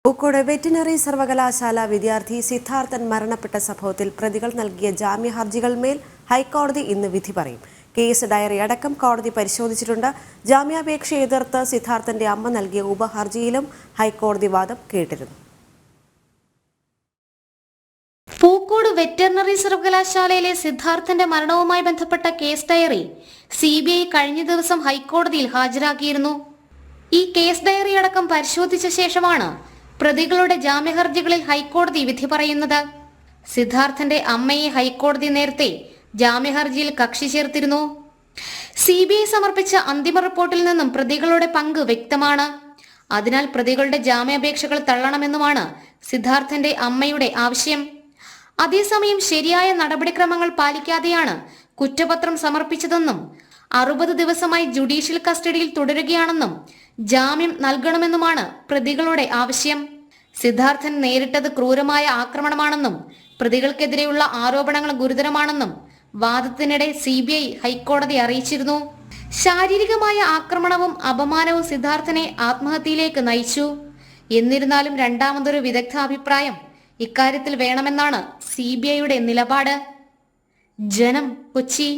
Pookode veterinary സർവകലാശാല വിദ്യാർത്ഥി സിദ്ധാർത്ഥൻ മരണപ്പെട്ട സംഭവത്തിൽ പ്രതികൾ നൽകിയ ജാമ്യ ഹർജികൾമേൽ ഹൈക്കോടതി ഇന്ന് വിധി പറയും. കേസ് ഡയറി അടക്കം കോടതി പരിശോധിച്ചിട്ടുണ്ട്. ജാമ്യാപേക്ഷ എതിർത്ത് സിദ്ധാർത്ഥന്റെ അമ്മ നൽകിയ ഉപഹർജിയിലും ഹൈക്കോടതി വാദം കേട്ടിരുന്നു. പൂക്കോട് വെറ്ററിനറി സർവകലാശാലയിലെ സിദ്ധാർത്ഥന്റെ മരണവുമായി ബന്ധപ്പെട്ട കേസ് ഡയറി CBI കഴിഞ്ഞ ദിവസം ഹൈക്കോടതിയിൽ ഹാജരാക്കിയിരുന്നു. ഈ കേസ് ഡയറി അടക്കം പരിശോധിച്ച ശേഷമാണ് പ്രതികളുടെ ജാമ്യഹർജികളിൽ ഹൈക്കോടതി വിധി പറയുന്നത്. സിദ്ധാർത്ഥന്റെ അമ്മയെ ഹൈക്കോടതി നേരത്തെ ജാമ്യഹർജിയിൽ കക്ഷി ചേർത്തിരുന്നു. CBI സമർപ്പിച്ച അന്തിമ റിപ്പോർട്ടിൽ നിന്നും പ്രതികളുടെ പങ്ക് വ്യക്തമാണ്. അതിനാൽ പ്രതികളുടെ ജാമ്യാപേക്ഷകൾ തള്ളണമെന്നുമാണ് സിദ്ധാർത്ഥന്റെ അമ്മയുടെ ആവശ്യം. അതേസമയം ശരിയായ നടപടിക്രമങ്ങൾ പാലിക്കാതെയാണ് കുറ്റപത്രം സമർപ്പിച്ചതെന്നും 60 ദിവസമായി ജുഡീഷ്യൽ കസ്റ്റഡിയിൽ തുടരുകയാണെന്നും ജാമ്യം നൽകണമെന്നുമാണ് പ്രതികളുടെ ആവശ്യം. സിദ്ധാർത്ഥൻ നേരിട്ടത് ക്രൂരമായ ആക്രമണമാണെന്നും പ്രതികൾക്കെതിരെയുള്ള ആരോപണങ്ങൾ ഗുരുതരമാണെന്നും വാദത്തിനിടെ CBI ഹൈക്കോടതി അറിയിച്ചിരുന്നു. ശാരീരികമായ ആക്രമണവും അപമാനവും സിദ്ധാർത്ഥനെ ആത്മഹത്യയിലേക്ക് നയിച്ചു. എന്നിരുന്നാലും രണ്ടാമതൊരു വിദഗ്ധാഭിപ്രായം ഇക്കാര്യത്തിൽ വേണമെന്നാണ് CBIയുടെ നിലപാട്. ജനം, കൊച്ചി.